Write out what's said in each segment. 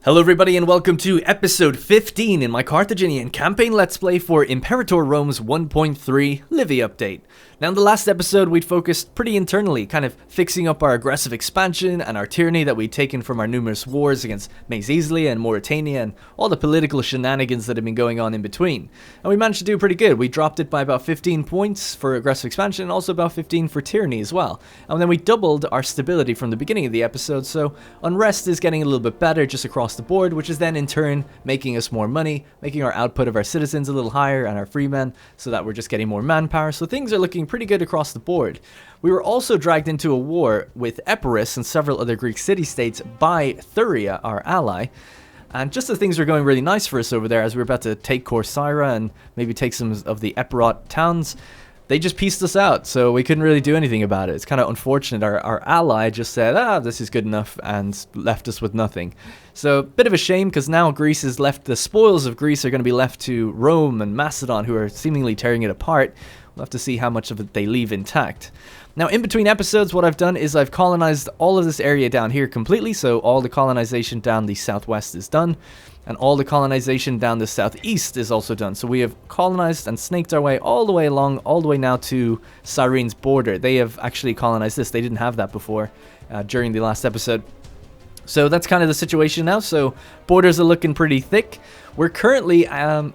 Hello everybody and welcome to episode 15 in my Carthaginian campaign Let's Play for Imperator Rome's 1.3 Livy update. Now in the last episode we'd focused pretty internally, kind of fixing up our aggressive expansion and our tyranny that we'd taken from our numerous wars against Macedonia and Mauritania and all the political shenanigans that have been going on in between. And we managed to do pretty good. We dropped it by about 15 points for aggressive expansion and also about 15 for tyranny as well. And then we doubled our stability from the beginning of the episode, so unrest is getting a little bit better just across the board, which is then in turn making us more money, making our output of our citizens a little higher and our freemen, so that we're just getting more manpower. So things are looking pretty good across the board. We were also dragged into a war with Epirus and several other Greek city-states by Thuria, our ally. And just as things were going really nice for us over there, as we were about to take Corcyra and maybe take some of the Epirot towns, they just pieced us out, so we couldn't really do anything about it. It's kind of unfortunate. Our ally just said, this is good enough, and left us with nothing. So, bit of a shame, because now Greece is left, the spoils of Greece are going to be left to Rome and Macedon, who are seemingly tearing it apart. We'll have to see how much of it they leave intact. Now, in between episodes, what I've done is I've colonized all of this area down here completely, so all the colonization down the southwest is done. And all the colonization down the southeast is also done. So we have colonized and snaked our way all the way along, all the way now to Cyrene's border. They have actually colonized this. They didn't have that before during the last episode. So that's kind of the situation now. So borders are looking pretty thick. We're currently, that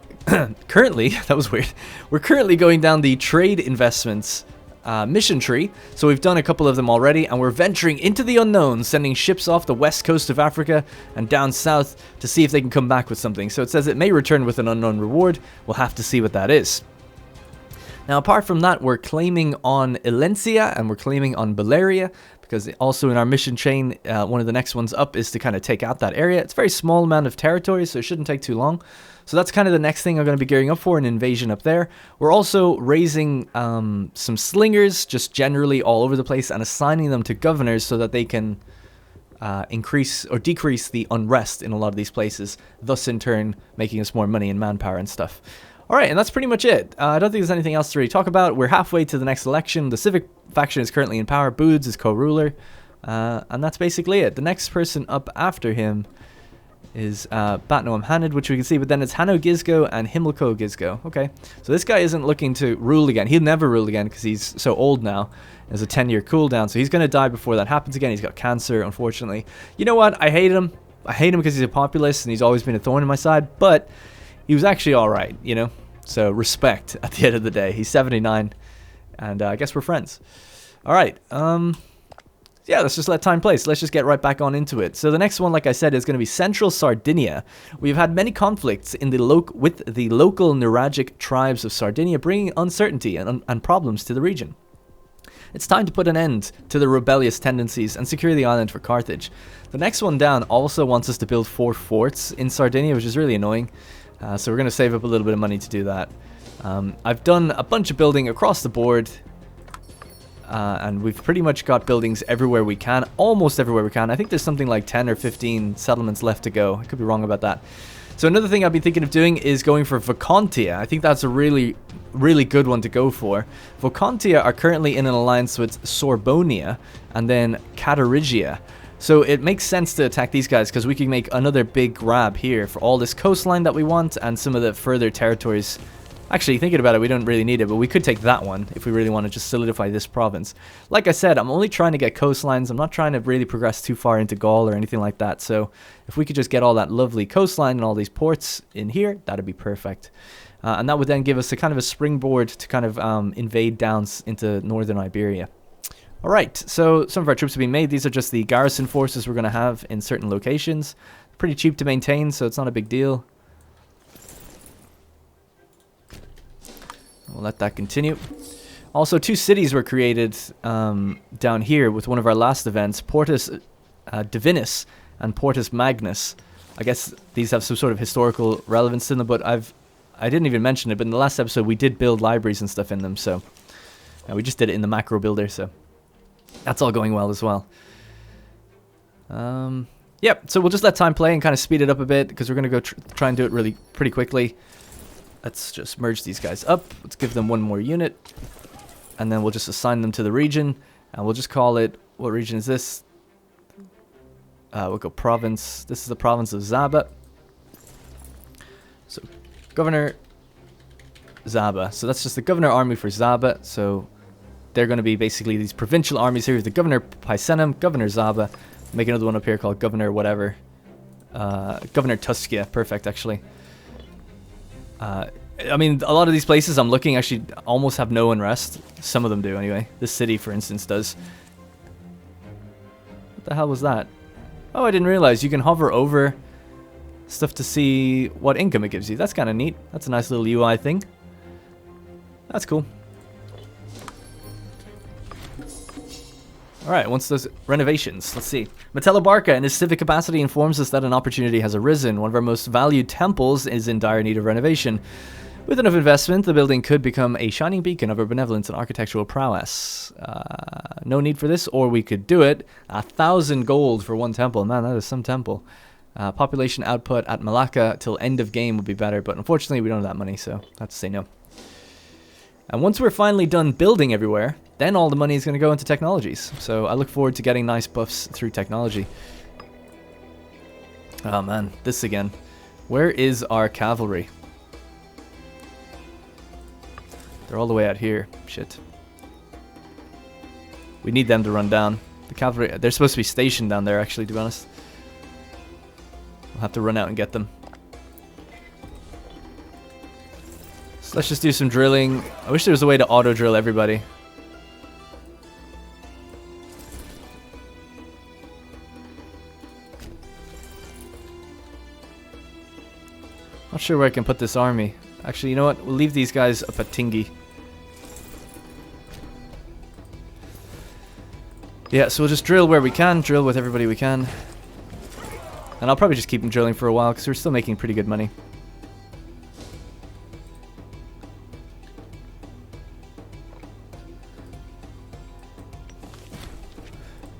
was weird. We're currently going down the trade investments mission tree, so we've done a couple of them already, and we're venturing into the unknown, sending ships off the west coast of Africa and down south to see if they can come back with something. So it says it may return with an unknown reward. We'll have to see what that is. Now, apart from that, we're claiming on Elencia and we're claiming on Baleria, because also in our mission chain, one of the next ones up is to kind of take out that area. It's a very small amount of territory, so it shouldn't take too long. So that's kind of the next thing I'm going to be gearing up for, an invasion up there. We're also raising some slingers just generally all over the place and assigning them to governors so that they can increase or decrease the unrest in a lot of these places, thus in turn making us more money and manpower and stuff. Alright, and that's pretty much it. I don't think there's anything else to really talk about. We're halfway to the next election. The civic faction is currently in power. Boods is co-ruler. And that's basically it. The next person up after him is Batnoam Hanid, which we can see, but then it's Hanno Gizgo and Himilco Gizgo. Okay, so this guy isn't looking to rule again. He'll never rule again because he's so old now. There's a 10-year cooldown, so he's going to die before that happens again. He's got cancer, unfortunately. You know what? I hate him. I hate him because he's a populist and he's always been a thorn in my side, but he was actually alright, you know? So respect at the end of the day. He's 79, and I guess we're friends. Alright, yeah, let's just let time play. So let's just get right back on into it. So the next one, like I said, is going to be Central Sardinia. We've had many conflicts in with the local neuralgic tribes of Sardinia, bringing uncertainty and problems to the region. It's time to put an end to the rebellious tendencies and secure the island for Carthage. The next one down also wants us to build 4 forts in Sardinia, which is really annoying. So we're going to save up a little bit of money to do that. I've done a bunch of building across the board. And we've pretty much got buildings everywhere we can, almost everywhere we can. I think there's something like 10 or 15 settlements left to go. I could be wrong about that. So another thing I've been thinking of doing is going for Vocontia. I think that's a really, really good one to go for. Vocontia are currently in an alliance with Sorbonia and then Catarigia. So it makes sense to attack these guys because we can make another big grab here for all this coastline that we want and some of the further territories. Actually, thinking about it, we don't really need it, but we could take that one if we really want to just solidify this province. Like I said, I'm only trying to get coastlines. I'm not trying to really progress too far into Gaul or anything like that. So if we could just get all that lovely coastline and all these ports in here, that'd be perfect. And that would then give us a kind of a springboard to kind of invade down into northern Iberia. All right, so some of our troops have been made. These are just the garrison forces we're going to have in certain locations. Pretty cheap to maintain, so it's not a big deal. We'll let that continue. Also, 2 cities were created down here with one of our last events, Portus Divinus and Portus Magnus. I guess these have some sort of historical relevance to them, but I didn't even mention it, but in the last episode we did build libraries and stuff in them, so we just did it in the macro builder, so that's all going well as well. Yep, so we'll just let time play and kind of speed it up a bit, because we're going to go try and do it really pretty quickly. Let's just merge these guys up. Let's give them one more unit. And then we'll just assign them to the region. And we'll just call it... What region is this? We'll go province. This is the province of Zaba. So, Governor Zaba. So that's just the governor army for Zaba. So they're going to be basically these provincial armies here. The Governor Picenum, Governor Zaba. Make another one up here called Governor whatever. Governor Tuscia. Perfect, actually. I mean, a lot of these places I'm looking actually almost have no unrest. Some of them do, anyway. This city, for instance, does. What the hell was that? Oh, I didn't realize you can hover over stuff to see what income it gives you. That's kind of neat. That's a nice little UI thing. That's cool. Alright, once those renovations, let's see. Metello Barca, in his civic capacity, informs us that an opportunity has arisen. One of our most valued temples is in dire need of renovation. With enough investment, the building could become a shining beacon of our benevolence and architectural prowess. No need for this, or we could do it. 1,000 gold for one temple. Man, that is some temple. Population output at Malacca till end of game would be better, but unfortunately we don't have that money, so I have to say no. And once we're finally done building everywhere, then all the money is going to go into technologies. So I look forward to getting nice buffs through technology. Oh man, this again. Where is our cavalry? They're all the way out here. Shit. We need them to run down. The cavalry, they're supposed to be stationed down there, actually, to be honest. We'll have to run out and get them. So let's just do some drilling. I wish there was a way to auto-drill everybody. Not sure where I can put this army. Actually, you know what? We'll leave these guys up at Tingi. Yeah, so we'll just drill where we can, drill with everybody we can. And I'll probably just keep them drilling for a while, because we're still making pretty good money.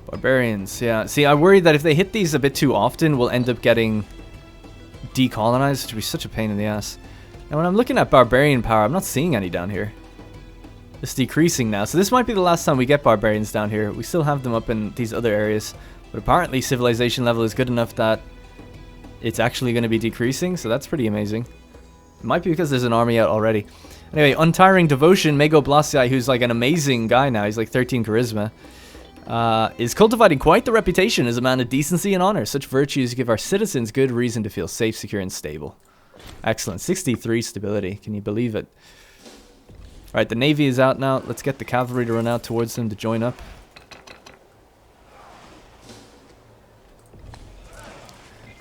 Barbarians, yeah. See, I worry that if they hit these a bit too often, we'll end up getting decolonized, which would be such a pain in the ass. And when I'm looking at barbarian power, I'm not seeing any down here. It's decreasing now, so this might be the last time we get barbarians down here. We still have them up in these other areas, but apparently civilization level is good enough that it's actually going to be decreasing, so that's pretty amazing. It might be because there's an army out already. Anyway, Untiring Devotion, Mego Blasiai, who's like an amazing guy now, he's like 13 charisma, is cultivating quite the reputation as a man of decency and honor. Such virtues give our citizens good reason to feel safe, secure, and stable. Excellent. 63 stability. Can you believe it? Alright, the navy is out now. Let's get the cavalry to run out towards them to join up.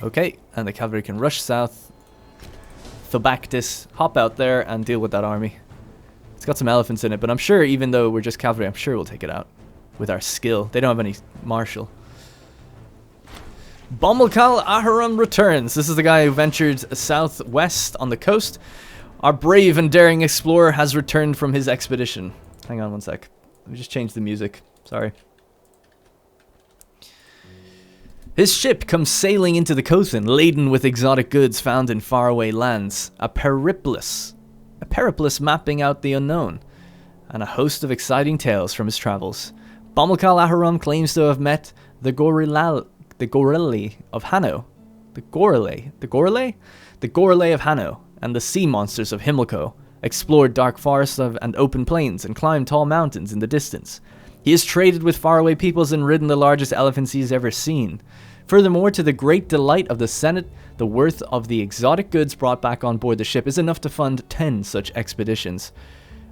Okay, and the cavalry can rush south. Thobactis, hop out there and deal with that army. It's got some elephants in it, but I'm sure even though we're just cavalry, I'm sure we'll take it out with our skill. They don't have any martial. Bomilkal Aharon returns. This is the guy who ventured southwest on the coast. Our brave and daring explorer has returned from his expedition. Hang on one sec. Let me just change the music. Sorry. His ship comes sailing into the Kothan, laden with exotic goods found in faraway lands. A periplus mapping out the unknown, and a host of exciting tales from his travels. Bomilkal Aharon claims to have met the Gorille of Hanno. The Gorille of Hanno, and the sea monsters of Himilco, explored dark forests and open plains, and climbed tall mountains in the distance. He has traded with faraway peoples and ridden the largest elephants he has ever seen. Furthermore, to the great delight of the Senate, the worth of the exotic goods brought back on board the ship is enough to fund 10 such expeditions.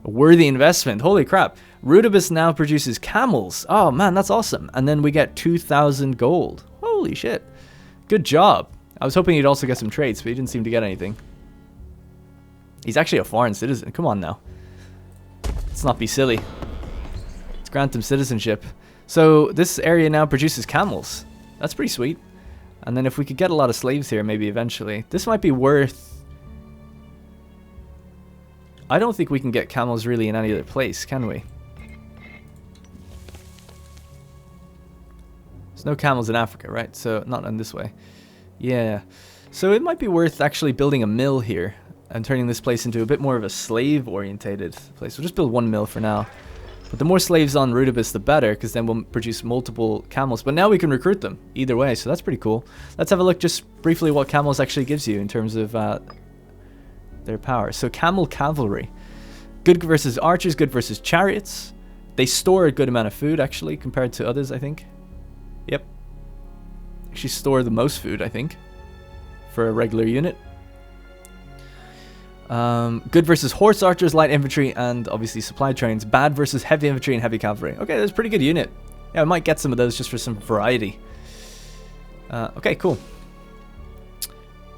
A worthy investment. Holy crap. Rudibus now produces camels. Oh man, that's awesome. And then we get 2,000 gold. Holy shit. Good job. I was hoping he'd also get some traits, but he didn't seem to get anything. He's actually a foreign citizen. Come on now. Let's not be silly. Let's grant him citizenship. So this area now produces camels. That's pretty sweet. And then if we could get a lot of slaves here, maybe eventually. This might be worth... I don't think we can get camels really in any other place, can we? There's no camels in Africa, right? So, not in this way. Yeah. So it might be worth actually building a mill here and turning this place into a bit more of a slave-orientated place. We'll just build one mill for now. But the more slaves on Rudibus, the better, because then we'll produce multiple camels. But now we can recruit them either way, so that's pretty cool. Let's have a look just briefly what camels actually gives you in terms of their power. So camel cavalry. Good versus archers, good versus chariots. They store a good amount of food, actually, compared to others, I think. Yep. Actually store the most food, I think, for a regular unit. Good versus horse archers, light infantry, and obviously supply trains. Bad versus heavy infantry and heavy cavalry. Okay, that's a pretty good unit. Yeah, I might get some of those just for some variety. Okay, cool.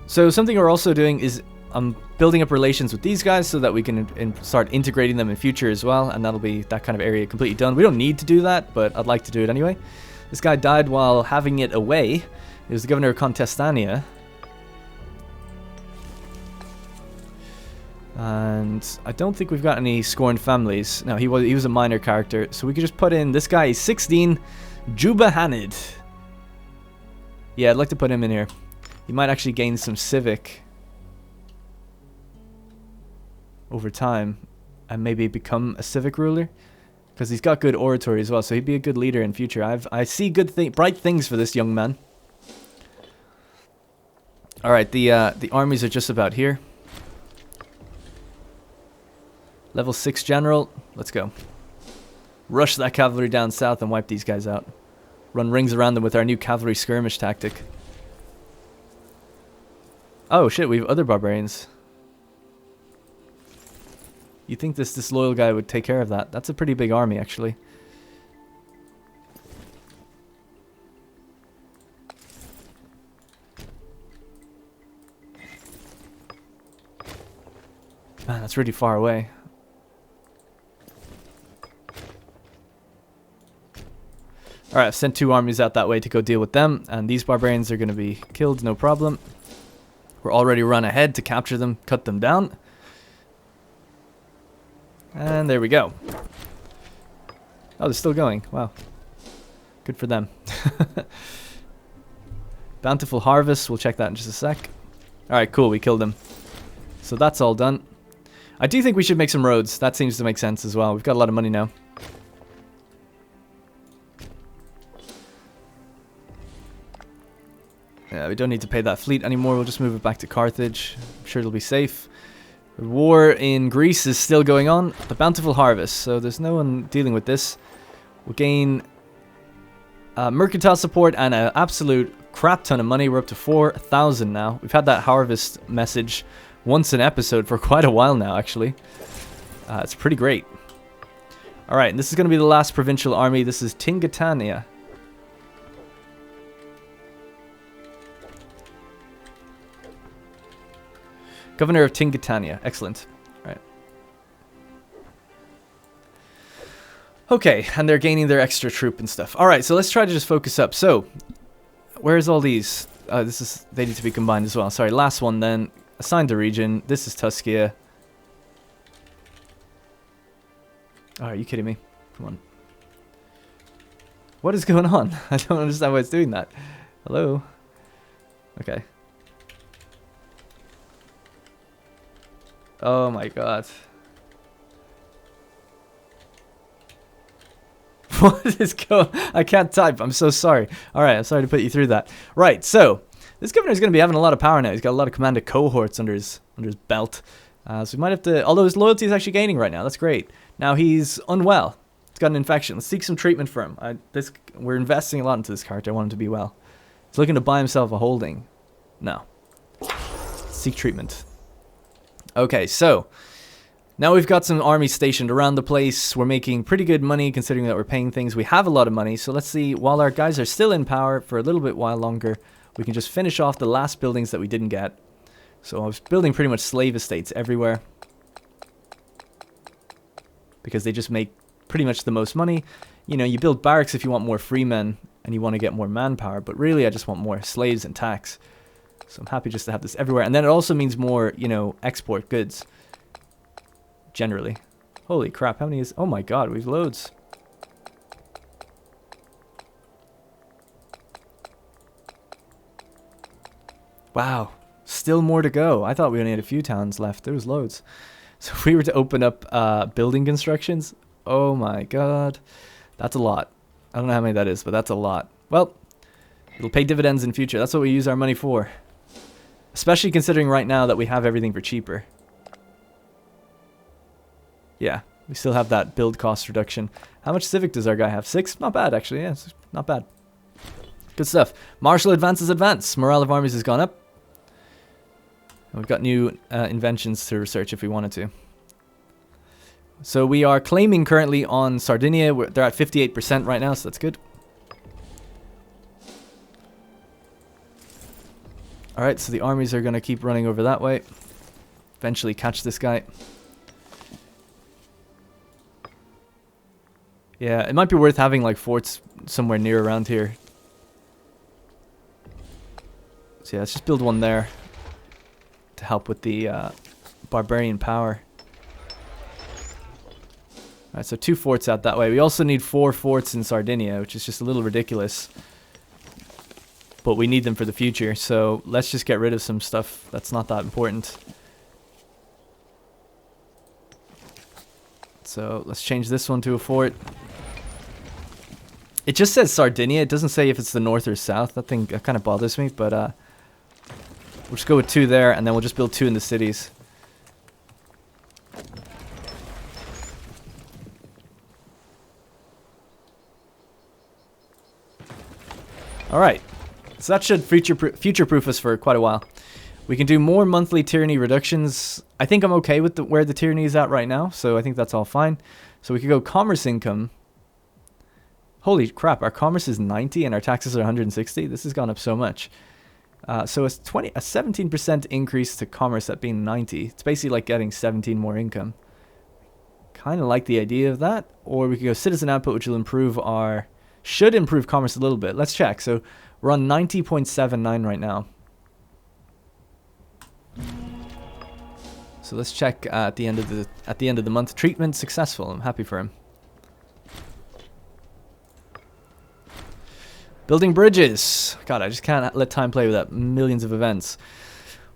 So something we're also doing is I'm building up relations with these guys so that we can start integrating them in future as well, and that'll be that kind of area completely done. We don't need to do that, but I'd like to do it anyway. This guy died while having it away. He was the governor of Contestania. And I don't think we've got any scorned families. No, he was a minor character. So we could just put in this guy. He's 16. Juba Hanid. Yeah, I'd like to put him in here. He might actually gain some civic over time and maybe become a civic ruler, because he's got good oratory as well. So he'd be a good leader in future. I see bright things for this young man. All right, the armies are just about here. Level 6 general. Let's go. Rush that cavalry down south and wipe these guys out. Run rings around them with our new cavalry skirmish tactic. Oh shit, we have other barbarians. You think this loyal guy would take care of that? That's a pretty big army, actually. Man, that's really far away. Alright, I've sent 2 armies out that way to go deal with them, and these barbarians are going to be killed, no problem. We're already run ahead to capture them, cut them down. And there we go. Oh, they're still going. Wow. Good for them. Bountiful harvest, we'll check that in just a sec. Alright, cool, we killed them. So that's all done. I do think we should make some roads. That seems to make sense as well. We've got a lot of money now. Yeah, we don't need to pay that fleet anymore. We'll just move it back to Carthage. I'm sure it'll be safe. The war in Greece is still going on. The bountiful harvest. So there's no one dealing with this. We'll gain mercantile support and an absolute crap ton of money. We're up to 4,000 now. We've had that harvest message once an episode for quite a while now, actually. It's pretty great. Alright, and this is going to be the last provincial army. This is Tingatania. Governor of Tingatania. Excellent. All right. Okay, and they're gaining their extra troop and stuff. All right, so let's try to just focus up. So, where's all these? They need to be combined as well. Sorry, last one then. Assigned a region. This is Tuscia. Oh, are you kidding me? Come on. What is going on? I don't understand why it's doing that. Hello? Okay. Oh my god. What is going on? I can't type. I'm so sorry. Alright, I'm sorry to put you through that. Right, so this governor is going to be having a lot of power now. He's got a lot of commanded cohorts under his belt. So we might have to... Although his loyalty is actually gaining right now. That's great. Now he's unwell. He's got an infection. Let's seek some treatment for him. We're investing a lot into this character. I want him to be well. He's looking to buy himself a holding. No. Seek treatment. Okay, so now we've got some armies stationed around the place. We're making pretty good money considering that we're paying things. We have a lot of money, so let's see, while our guys are still in power for a little bit while longer, we can just finish off the last buildings that we didn't get. So I was building pretty much slave estates everywhere because they just make pretty much the most money. You know, you build barracks if you want more free men and you want to get more manpower, but really I just want more slaves and tax. So I'm happy just to have this everywhere. And then it also means more, you know, export goods. Generally. Holy crap, how many is... Oh my god, we've loads. Wow. Still more to go. I thought we only had a few towns left. There was loads. So if we were to open up building constructions, Oh my god. That's a lot. I don't know how many that is, but that's a lot. Well, it'll pay dividends in future. That's what we use our money for. Especially considering right now that we have everything for cheaper. Yeah, we still have that build cost reduction. How much civic does our guy have? 6? Not bad, actually. Yeah, it's not bad. Good stuff. Martial advances advance. Morale of armies has gone up. And we've got new inventions to research if we wanted to. So we are claiming currently on Sardinia. They're at 58% right now, so that's good. Alright, so the armies are going to keep running over that way. Eventually catch this guy. Yeah, it might be worth having like forts somewhere near around here. So yeah, let's just build one there to help with the barbarian power. Alright, so 2 forts out that way. We also need 4 forts in Sardinia, which is just a little ridiculous. But we need them for the future, so let's just get rid of some stuff that's not that important. So let's change this one to a fort. It just says Sardinia. It doesn't say if it's the north or south. That thing kind of bothers me, but we'll just go with 2 there, and then we'll just build 2 in the cities. Alright, so that should future-proof us for quite a while. We can do more monthly tyranny reductions. I think I'm okay with where the tyranny is at right now, so I think that's all fine. So we could go commerce income. Holy crap, our commerce is 90 and our taxes are 160. This has gone up so much. So it's a 17% increase to commerce at being 90. It's basically like getting 17 more income. Kind of like the idea of that. Or we could go citizen output, which will improve our... should improve commerce a little bit. Let's check. So we're on 90.79 right now. So let's check at the end of the month. Treatment successful. I'm happy for him. Building bridges. God, I just can't let time play without millions of events.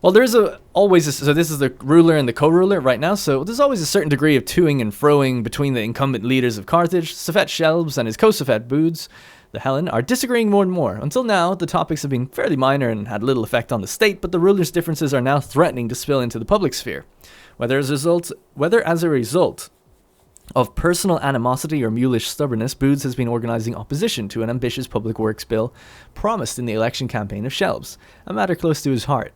Well, there's so this is the ruler and the co-ruler right now, so there's always a certain degree of toing and froing between the incumbent leaders of Carthage. Safet Shelbs and his co-Safet Boods, the Helen, are disagreeing more and more. Until now, the topics have been fairly minor and had little effect on the state, but the rulers' differences are now threatening to spill into the public sphere. Whether as a result of personal animosity or mulish stubbornness, Boods has been organizing opposition to an ambitious public works bill promised in the election campaign of Shelbs, a matter close to his heart.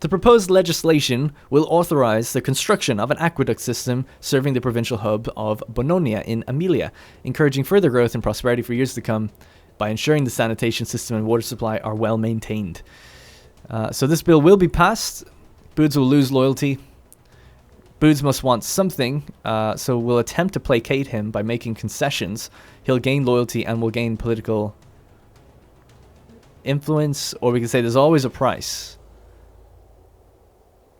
The proposed legislation will authorize the construction of an aqueduct system serving the provincial hub of Bononia in Aemilia, encouraging further growth and prosperity for years to come by ensuring the sanitation system and water supply are well maintained. So this bill will be passed. Boods will lose loyalty. Boods must want something, so we'll attempt to placate him by making concessions. He'll gain loyalty and will gain political influence, or we can say there's always a price.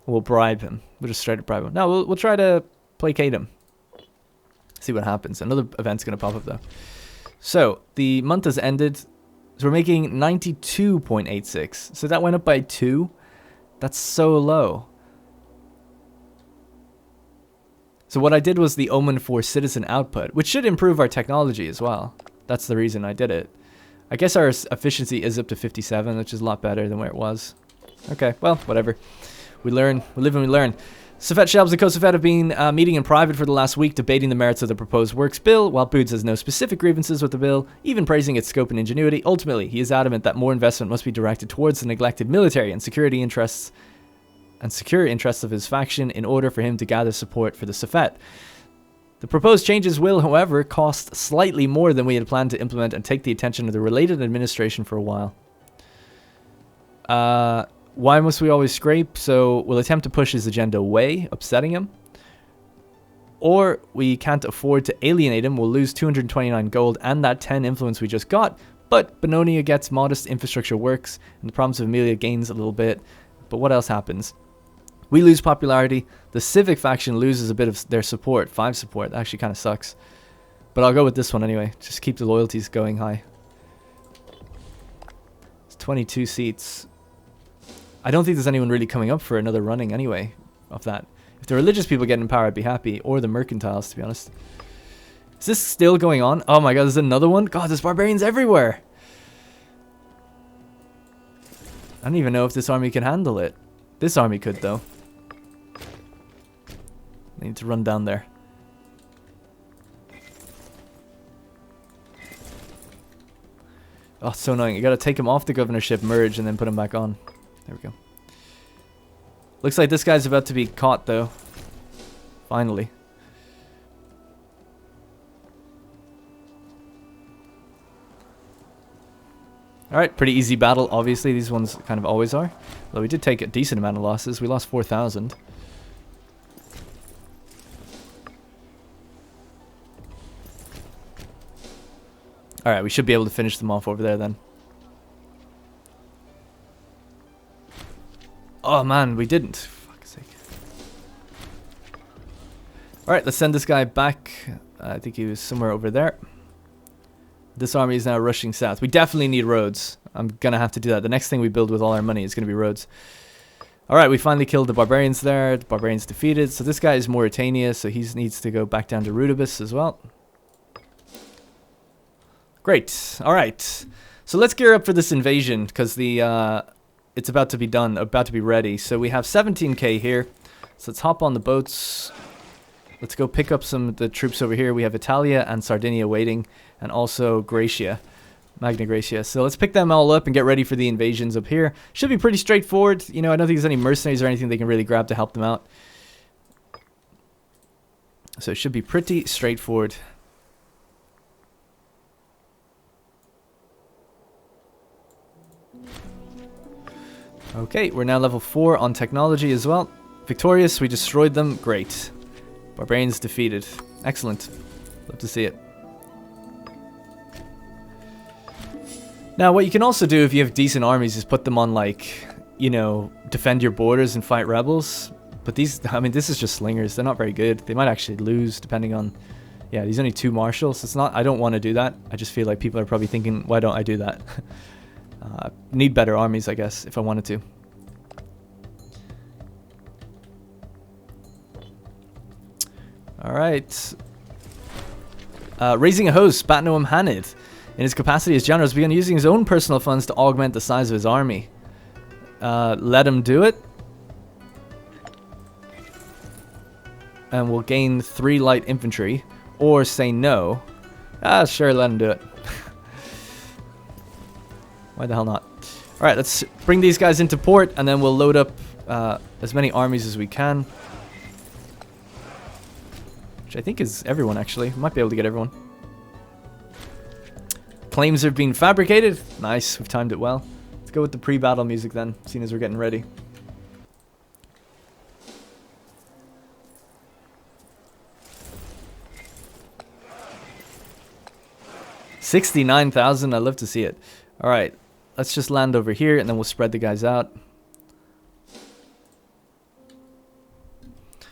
We'll bribe him. We'll just straight up bribe him. No, we'll try to placate him. See what happens. Another event's going to pop up, though. So, the month has ended. So we're making 92.86. So that went up by 2. That's so low. So what I did was the omen for citizen output, which should improve our technology as well. That's the reason I did it. I guess our efficiency is up to 57, which is a lot better than where it was. Okay, well, whatever. We learn, we live and we learn. Safet Shelbs and Co-Safet have been meeting in private for the last week, debating the merits of the proposed works bill, while Boods has no specific grievances with the bill, even praising its scope and ingenuity. Ultimately, he is adamant that more investment must be directed towards the neglected military and security interests of his faction in order for him to gather support for the Safet. The proposed changes will, however, cost slightly more than we had planned to implement and take the attention of the related administration for a while. Why must we always scrape? So we'll attempt to push his agenda away, upsetting him. Or we can't afford to alienate him. We'll lose 229 gold and that 10 influence we just got. But Bononia gets modest infrastructure works, and the province of Aemilia gains a little bit. But what else happens? We lose popularity. The civic faction loses a bit of their support. 5 support. That actually kind of sucks. But I'll go with this one anyway. Just keep the loyalties going high. It's 22 seats. I don't think there's anyone really coming up for another running anyway of that. If the religious people get in power, I'd be happy. Or the mercantiles, to be honest. Is this still going on? Oh my god, there's another one? God, there's barbarians everywhere. I don't even know if this army can handle it. This army could, though. I need to run down there. Oh, it's so annoying. You gotta take him off the governorship, merge, and then put him back on. There we go. Looks like this guy's about to be caught, though. Finally. Alright, pretty easy battle. Obviously, these ones kind of always are. Though we did take a decent amount of losses. We lost 4,000. Alright, we should be able to finish them off over there then. Oh man, we didn't. Fuck's sake. Alright, let's send this guy back. I think he was somewhere over there. This army is now rushing south. We definitely need roads. I'm gonna have to do that. The next thing we build with all our money is gonna be roads. Alright, we finally killed the barbarians there. The barbarians defeated. So this guy is Mauritania, so he needs to go back down to Rudibus as well. Great. Alright. So let's gear up for this invasion, because the it's about to be done, about to be ready. So we have 17k here. So let's hop on the boats. Let's go pick up some of the troops over here. We have Italia and Sardinia waiting, and also Gracia, Magna Gracia. So let's pick them all up and get ready for the invasions up here. Should be pretty straightforward. You know, I don't think there's any mercenaries or anything they can really grab to help them out. So it should be pretty straightforward. Okay, we're now level 4 on technology as well. Victorious, we destroyed them. Great. Barbarians defeated. Excellent. Love to see it. Now, what you can also do if you have decent armies is put them on, like, you know, defend your borders and fight rebels. But these, I mean, this is just slingers. They're not very good. They might actually lose depending on... Yeah, these only 2 marshals. It's not... I don't want to do that. I just feel like people are probably thinking, why don't I do that? Need better armies, I guess, if I wanted to. Alright. Raising a host, Batnoam Hanid. In his capacity as general, has begun using his own personal funds to augment the size of his army. Let him do it. And we'll gain 3 light infantry. Or say no. Sure, let him do it. Why the hell not? Alright, let's bring these guys into port, and then we'll load up as many armies as we can. Which I think is everyone, actually. We might be able to get everyone. Claims have been fabricated. Nice, we've timed it well. Let's go with the pre-battle music then, seeing as we're getting ready. $69,000, I love to see it. Alright, let's just land over here and then we'll spread the guys out.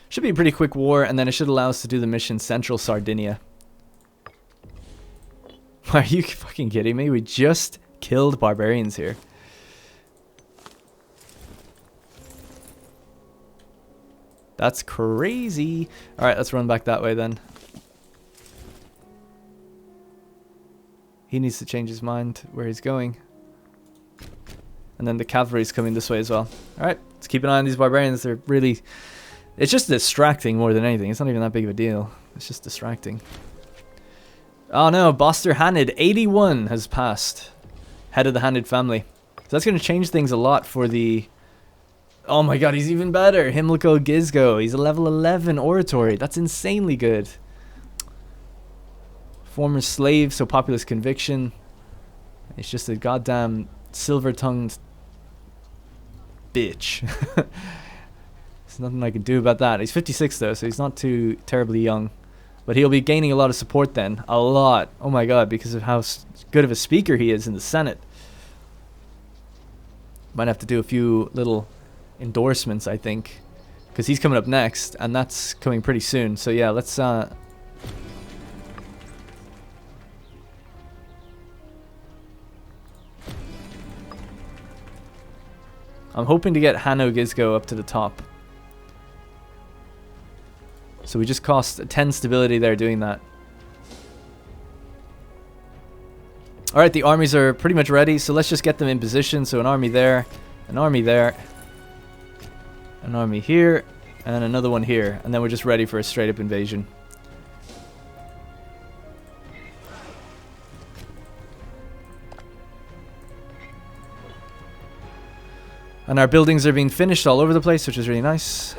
Should be a pretty quick war, and then it should allow us to do the mission Central Sardinia. Are you fucking kidding me? We just killed barbarians here. That's crazy. Alright, let's run back that way then. He needs to change his mind where he's going. And then the cavalry's coming this way as well. Alright, let's keep an eye on these barbarians. They're really... It's just distracting more than anything. It's not even that big of a deal. It's just distracting. Oh no, Boster Hanid, 81 has passed. Head of the Hanid family. So that's going to change things a lot for the... Oh my god, he's even better. Himlico Gizgo. He's a level 11 oratory. That's insanely good. Former slave, so populist conviction. It's just a goddamn silver-tongued bitch. There's nothing I can do about that. He's 56 though, so he's not too terribly young. But he'll be gaining a lot of support then. A lot. Oh my god, because of how good of a speaker he is in the Senate. Might have to do a few little endorsements, I think. Because he's coming up next, and that's coming pretty soon. So yeah, let's... I'm hoping to get Hanno Gizgo up to the top. So we just cost 10 stability there doing that. Alright, the armies are pretty much ready, so let's just get them in position. So an army there, an army there, an army here, and another one here. And then we're just ready for a straight up invasion. And our buildings are being finished all over the place, which is really nice.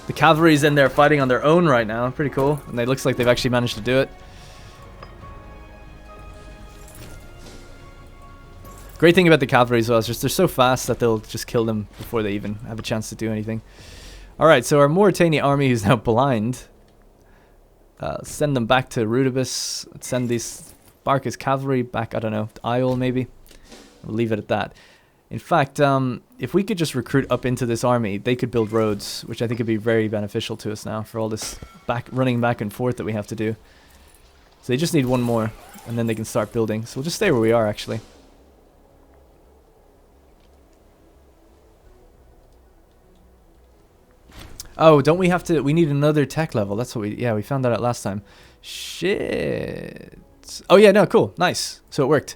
The cavalry's in there fighting on their own right now. Pretty cool. And it looks like they've actually managed to do it. Great thing about the cavalry as well is just they're so fast that they'll just kill them before they even have a chance to do anything. Alright, so our Mauritania army who's now blind. Send them back to Rudibus. Let's send these Barca's cavalry back, I don't know, to Iol maybe. We'll leave it at that. In fact, if we could just recruit up into this army, they could build roads, which I think would be very beneficial to us now for all this running back and forth that we have to do. So they just need one more, and then they can start building. So we'll just stay where we are, actually. Oh, don't we have to... We need another tech level. That's what we... Yeah, we found that out last time. Shit. Oh, yeah, no, cool. Nice. So it worked.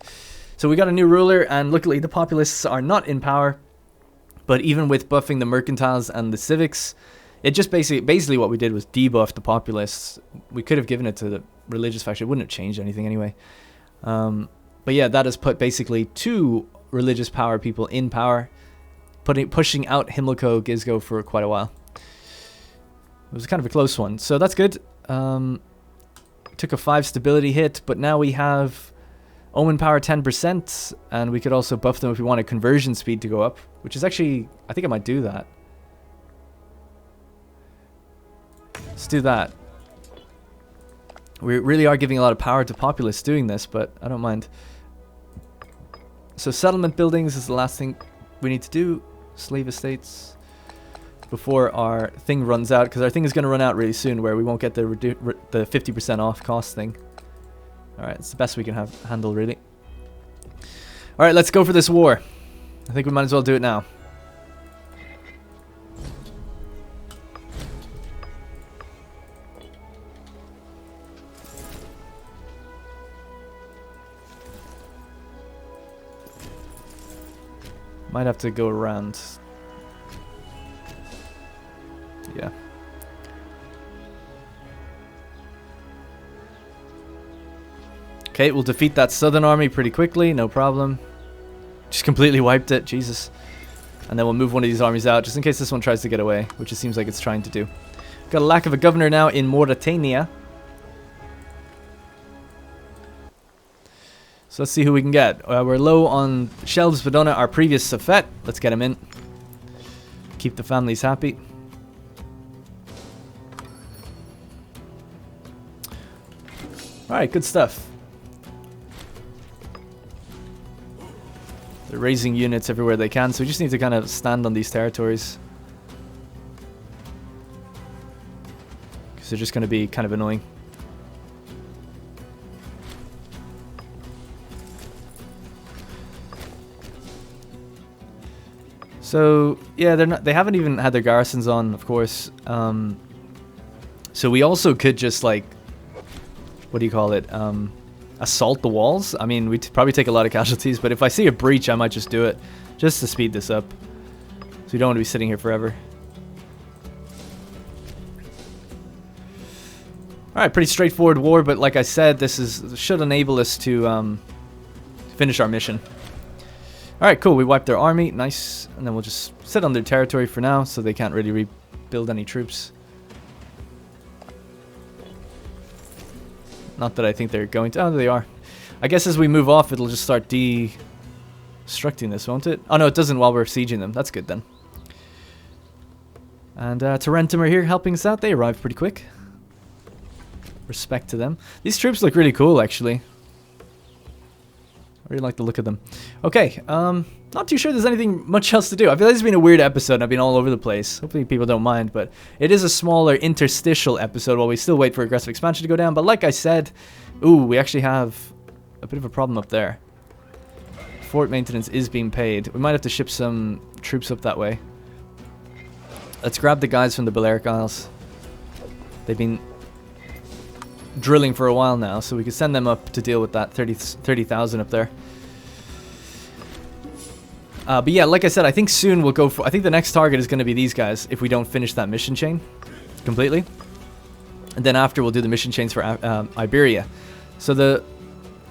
So we got a new ruler, and luckily the populists are not in power. But even with buffing the mercantiles and the civics, it just basically what we did was debuff the populists. We could have given it to the religious faction. It wouldn't have changed anything anyway. But yeah, that has put basically 2 religious power people in power, pushing out Himilco Gizgo for quite a while. It was kind of a close one, so that's good. Took a 5 stability hit, but now we have Omen power 10%, and we could also buff them if we want a conversion speed to go up, which is actually, I think I might do that. Let's do that. We really are giving a lot of power to populists doing this, but I don't mind. So settlement buildings is the last thing we need to do. Slave estates. Before our thing runs out, because our thing is going to run out really soon, where we won't get the 50% off cost thing. Alright, it's the best we can handle, really. Alright, let's go for this war. I think we might as well do it now. Might have to go around. Yeah. Okay, we'll defeat that southern army pretty quickly, no problem. Just completely wiped it, Jesus. And then we'll move one of these armies out, just in case this one tries to get away, which it seems like it's trying to do. Got a lack of a governor now in Mauritania. So let's see who we can get. We're low on shelves, but on our previous Safet. Let's get him in. Keep the families happy. Alright, good stuff. They're raising units everywhere they can, so we just need to kind of stand on these territories. Because they're just going to be kind of annoying. So, yeah, they haven't even had their garrisons on, of course. So we also could just, like, what do you call it? Assault the walls. I mean, we'd probably take a lot of casualties, but if I see a breach, I might just do it, just to speed this up. So we don't want to be sitting here forever. Alright, pretty straightforward war, but like I said, this should enable us to finish our mission. Alright, cool. We wiped their army. Nice. And then we'll just sit on their territory for now, so they can't really rebuild any troops. Not that I think they're going to... Oh, they are. I guess as we move off, it'll just start destructing this, won't it? Oh, no, it doesn't while we're sieging them. That's good, then. And Tarentum are here helping us out. They arrived pretty quick. Respect to them. These troops look really cool, actually. I really like the look of them. Okay, not too sure there's anything much else to do. I feel like this has been a weird episode and I've been all over the place. Hopefully people don't mind, but it is a smaller interstitial episode while we still wait for aggressive expansion to go down. But like I said, ooh, we actually have a bit of a problem up there. Fort maintenance is being paid. We might have to ship some troops up that way. Let's grab the guys from the Balearic Isles. They've been drilling for a while now, so we could send them up to deal with that 30,000 up there. But yeah, like I said, I think soon we'll go for... I think the next target is going to be these guys if we don't finish that mission chain completely. And then after we'll do the mission chains for Iberia. So the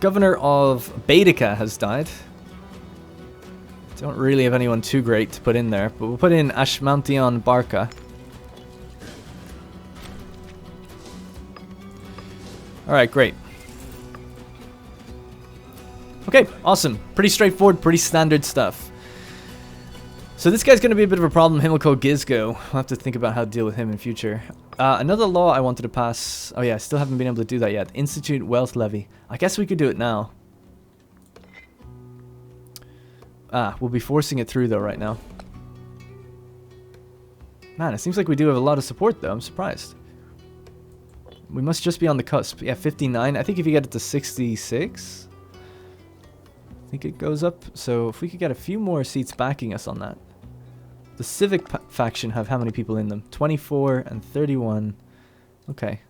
governor of Baetica has died. Don't really have anyone too great to put in there, but we'll put in Ashmantion Barca. Alright, great. Okay, awesome. Pretty straightforward, pretty standard stuff. So this guy's going to be a bit of a problem, Himiko Gizgo. We'll have to think about how to deal with him in future. Another law I wanted to pass... Oh yeah, I still haven't been able to do that yet. Institute Wealth Levy. I guess we could do it now. We'll be forcing it through though right now. Man, it seems like we do have a lot of support though. I'm surprised. We must just be on the cusp. Yeah, 59. I think if you get it to 66... I think it goes up. So if we could get a few more seats backing us on that. The Civic faction have how many people in them? 24 and 31. Okay.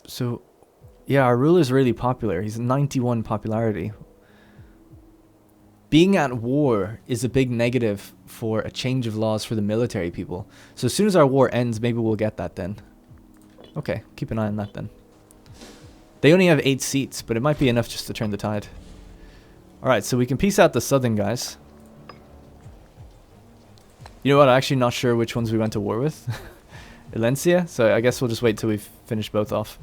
So, yeah, our ruler's really popular. He's 91 popularity. Being at war is a big negative for a change of laws for the military people. So as soon as our war ends, maybe we'll get that then. Okay, keep an eye on that then. They only have 8 seats, but it might be enough just to turn the tide. Alright, so we can piece out the southern guys. You know what, I'm actually not sure which ones we went to war with. Elencia? So I guess we'll just wait till we've finished both off.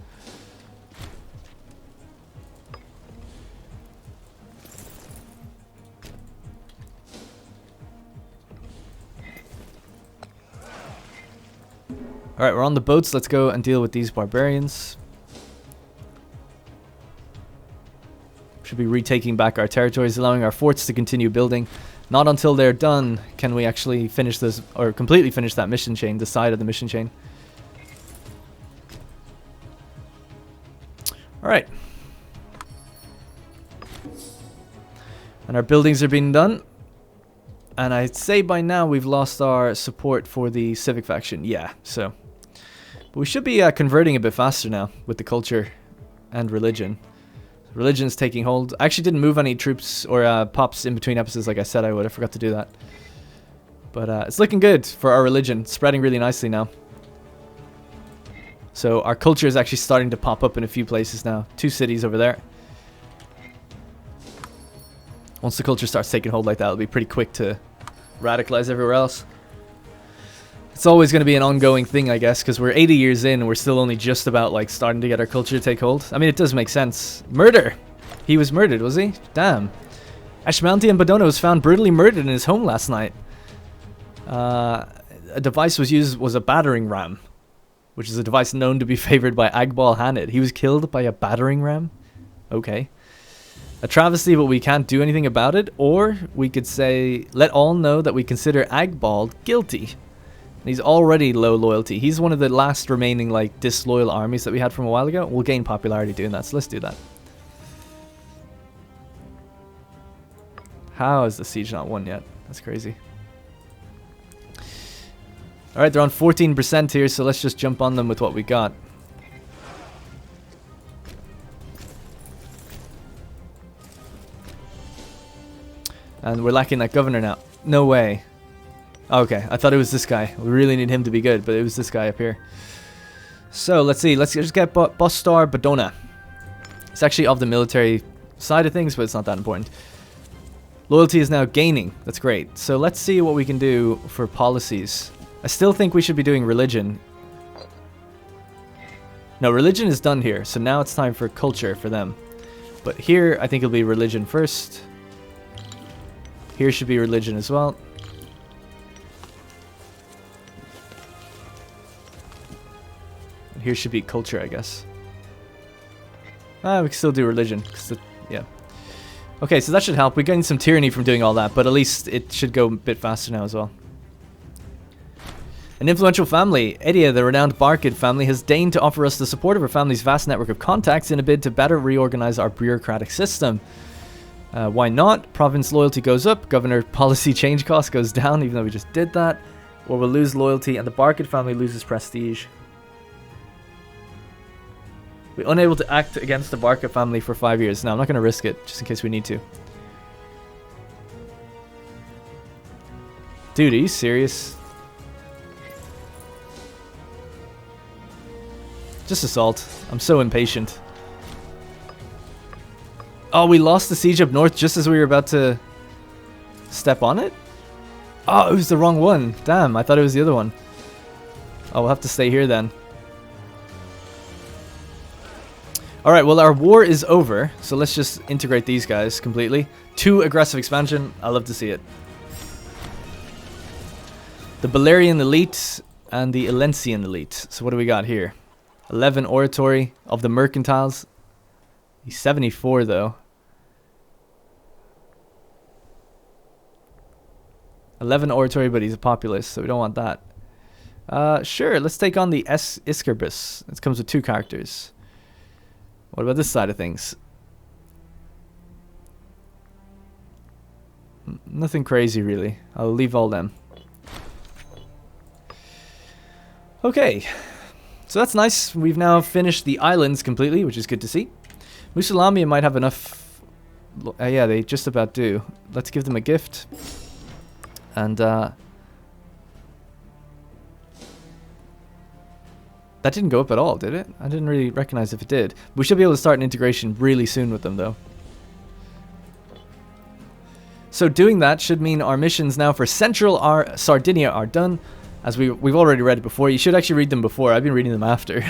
Alright, we're on the boats. Let's go and deal with these barbarians. Should be retaking back our territories, allowing our forts to continue building. Not until they're done can we actually finish this, or completely finish that mission chain, the side of the mission chain. Alright. And our buildings are being done. And I'd say by now we've lost our support for the civic faction. Yeah, so... But we should be converting a bit faster now with the culture and religion. Religion's taking hold. I actually didn't move any troops or pops in between episodes like I said I would. I forgot to do that. But it's looking good for our religion. It's spreading really nicely now. So our culture is actually starting to pop up in a few places now. 2 cities over there. Once the culture starts taking hold like that, it'll be pretty quick to radicalize everywhere else. It's always going to be an ongoing thing, I guess, because we're 80 years in and we're still only just about, like, starting to get our culture to take hold. I mean, it does make sense. Murder! He was murdered, was he? Damn. Ashmantion Badona was found brutally murdered in his home last night. A device was used was a battering ram, which is a device known to be favored by Agbal Hanid. He was killed by a battering ram? Okay. A travesty, but we can't do anything about it. Or we could say, let all know that we consider Agbal guilty. He's already low loyalty. He's one of the last remaining, like, disloyal armies that we had from a while ago. We'll gain popularity doing that, so let's do that. How is the siege not won yet? That's crazy. Alright, they're on 14% here, so let's just jump on them with what we got. And we're lacking that governor now. No way. Okay, I thought it was this guy. We really need him to be good, but it was this guy up here. So, let's see. Let's just get Bostar Badona. It's actually of the military side of things, but it's not that important. Loyalty is now gaining. That's great. So, let's see what we can do for policies. I still think we should be doing religion. No, religion is done here, so now it's time for culture for them. But here, I think it'll be religion first. Here should be religion as well. Here should be culture, I guess. We can still do religion. Yeah. Okay, so that should help. We're getting some tyranny from doing all that, but at least it should go a bit faster now as well. An influential family, Edia, the renowned Barkid family, has deigned to offer us the support of her family's vast network of contacts in a bid to better reorganize our bureaucratic system. Why not? Province loyalty goes up. Governor policy change cost goes down, even though we just did that. Or we'll lose loyalty, and the Barkid family loses prestige. We're unable to act against the Barkid family for 5 years. No, I'm not going to risk it, just in case we need to. Dude, are you serious? Just assault. I'm so impatient. Oh, we lost the siege up north just as we were about to step on it? Oh, it was the wrong one. Damn, I thought it was the other one. Oh, we'll have to stay here then. Alright, well our war is over, so let's just integrate these guys completely. 2 aggressive expansion, I love to see it. The Balerian elite and the Elencian elite. So what do we got here? 11 oratory of the mercantiles. He's 74 though. 11 oratory, but he's a populist, so we don't want that. Sure, let's take on the Iskerbus. It comes with 2 characters. What about this side of things? Nothing crazy, really. I'll leave all them. Okay, so that's nice. We've now finished the islands completely, which is good to see. Musulamia might have enough. Yeah, they just about do. Let's give them a gift. And that didn't go up at all, did it? I didn't really recognize if it did. We should be able to start an integration really soon with them, though. So doing that should mean our missions now for Central Sardinia are done. As we've already read it before. You should actually read them before. I've been reading them after.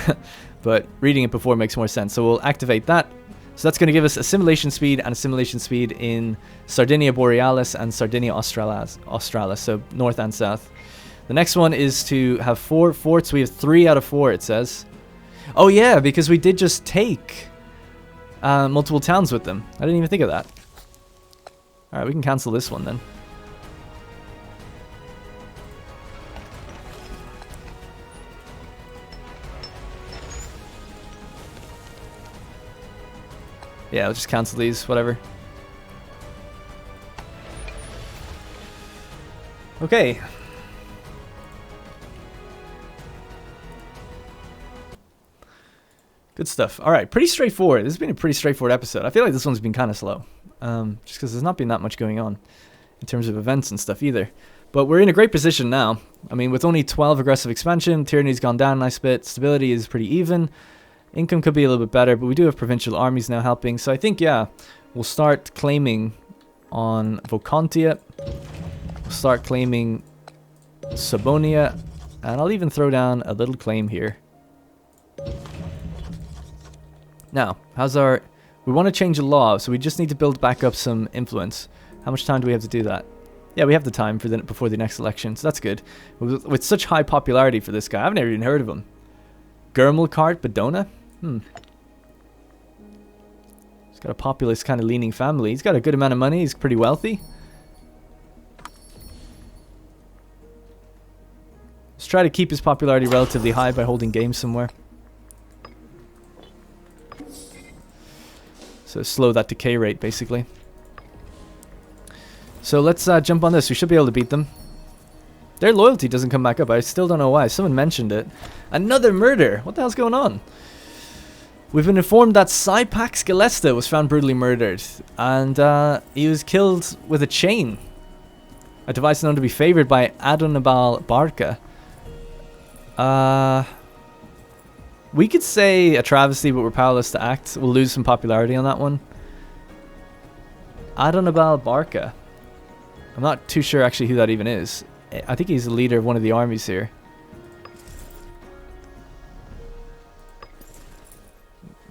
But reading it before makes more sense. So we'll activate that. So that's going to give us assimilation speed and assimilation speed in Sardinia Borealis and Sardinia Australis. So north and south. The next one is to have 4 forts. We have 3 out of 4, it says. Oh yeah, because we did just take multiple towns with them. I didn't even think of that. Alright, we can cancel this one then. Yeah, I'll just cancel these, whatever. Okay. Good stuff. Alright, pretty straightforward. This has been a pretty straightforward episode. I feel like this one's been kind of slow. Just because there's not been that much going on in terms of events and stuff either. But we're in a great position now. I mean, with only 12 aggressive expansion, tyranny's gone down a nice bit. Stability is pretty even. Income could be a little bit better, but we do have provincial armies now helping. So I think, yeah, we'll start claiming on Vocontia. We'll start claiming Sabonia. And I'll even throw down a little claim here. Now, how's our... We want to change the law, so we just need to build back up some influence. How much time do we have to do that? Yeah, we have the time for before the next election, so that's good. With such high popularity for this guy, I've never even heard of him. Germelkart Bedona? He's got a populist kind of leaning family. He's got a good amount of money. He's pretty wealthy. Let's try to keep his popularity relatively high by holding games somewhere. So slow that decay rate, basically. So let's jump on this. We should be able to beat them. Their loyalty doesn't come back up. I still don't know why. Someone mentioned it. Another murder. What the hell's going on? We've been informed that Sypax Galesta was found brutally murdered. And he was killed with a chain. A device known to be favored by Adonabal Barca. We could say a travesty, but we're powerless to act. We'll lose some popularity on that one. Adonabal Barca. I'm not too sure actually who that even is. I think he's the leader of one of the armies here.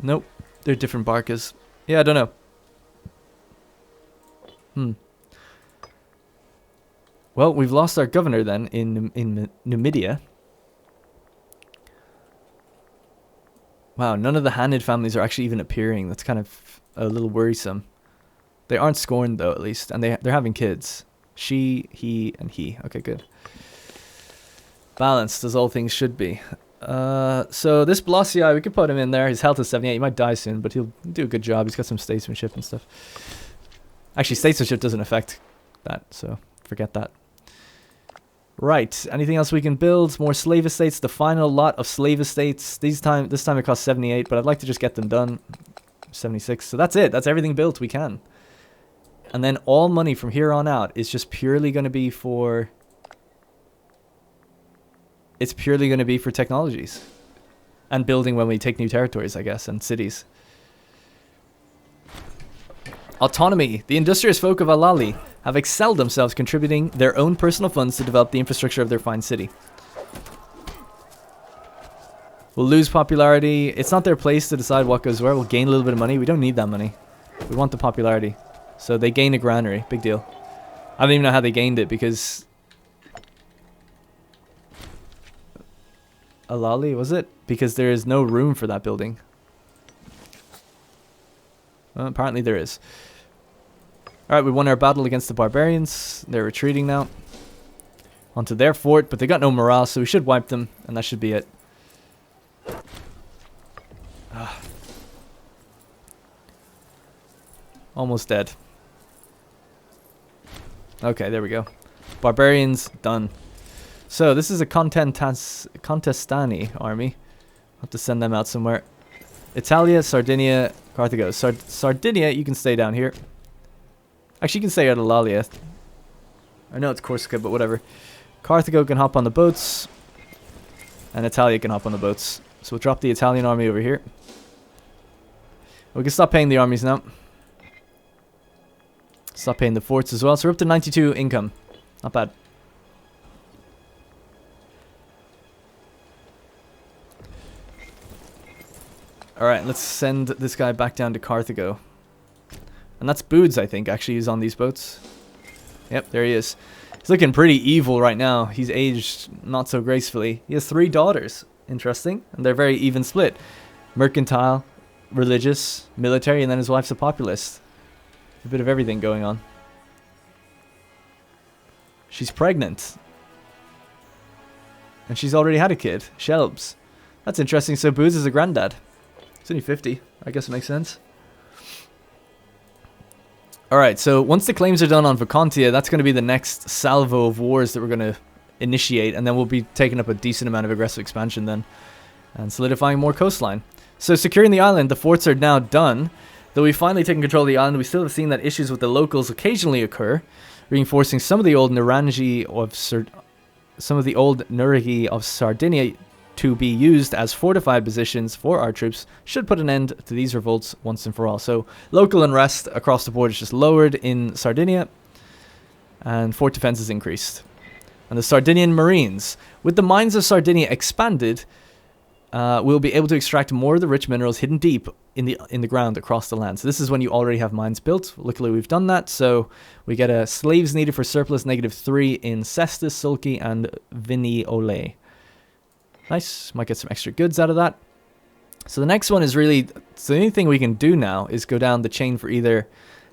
Nope. They're different Barcas. Yeah, I don't know. Well, we've lost our governor then in Numidia. Wow, none of the Hanid families are actually even appearing. That's kind of a little worrisome. They aren't scorned though, at least, and they're having kids. She, he, and he. Okay, good. Balanced as all things should be. So this Blossii, we could put him in there. His health is 78. He might die soon, but he'll do a good job. He's got some statesmanship and stuff. Actually, statesmanship doesn't affect that, so forget that. Right, anything else we can build? More slave estates, the final lot of slave estates. This time it costs 78, but I'd like to just get them done. 76, so that's it. That's everything built we can. And then all money from here on out is just purely going to be for... It's purely going to be for technologies. And building when we take new territories, I guess, and cities. Autonomy. The industrious folk of Alali have excelled themselves, contributing their own personal funds to develop the infrastructure of their fine city. We'll lose popularity. It's not their place to decide what goes where. We'll gain a little bit of money. We don't need that money. We want the popularity. So they gain a granary. Big deal. I don't even know how they gained it because... Alali, was it? Because there is no room for that building. Well, apparently there is. Alright, we won our battle against the barbarians. They're retreating now. Onto their fort, but they got no morale, so we should wipe them, and that should be it. Almost dead. Okay, there we go. Barbarians, done. So, this is a Contestani army. I'll have to send them out somewhere. Italia, Sardinia, Carthage. Sardinia, you can stay down here. Actually, you can stay out of Lalia. I know it's Corsica, but whatever. Carthage can hop on the boats. And Italia can hop on the boats. So we'll drop the Italian army over here. We can stop paying the armies now. Stop paying the forts as well. So we're up to 92 income. Not bad. Alright, let's send this guy back down to Carthage. And that's Boods, I think, actually, is on these boats. Yep, there he is. He's looking pretty evil right now. He's aged not so gracefully. He has 3 daughters. Interesting. And they're very even split. Mercantile, religious, military, and then his wife's a populist. A bit of everything going on. She's pregnant. And she's already had a kid. Shelbs. That's interesting. So Boods is a granddad. He's only 50. I guess it makes sense. Alright, so once the claims are done on Vacantia, that's going to be the next salvo of wars that we're going to initiate, and then we'll be taking up a decent amount of aggressive expansion then, and solidifying more coastline. So securing the island, the forts are now done. Though we've finally taken control of the island, we still have seen that issues with the locals occasionally occur, reinforcing some of the old Nurangi of Sardinia to be used as fortified positions for our troops should put an end to these revolts once and for all. So local unrest across the board is just lowered in Sardinia, and fort defense is increased. And the Sardinian Marines, with the mines of Sardinia expanded, we'll be able to extract more of the rich minerals hidden deep in the ground across the land. So this is when you already have mines built. Luckily we've done that, so we get a slaves needed for surplus -3 in Cestus, Sulci, and Viniole. Nice. Might get some extra goods out of that. So the next one is really... So the only thing we can do now is go down the chain for either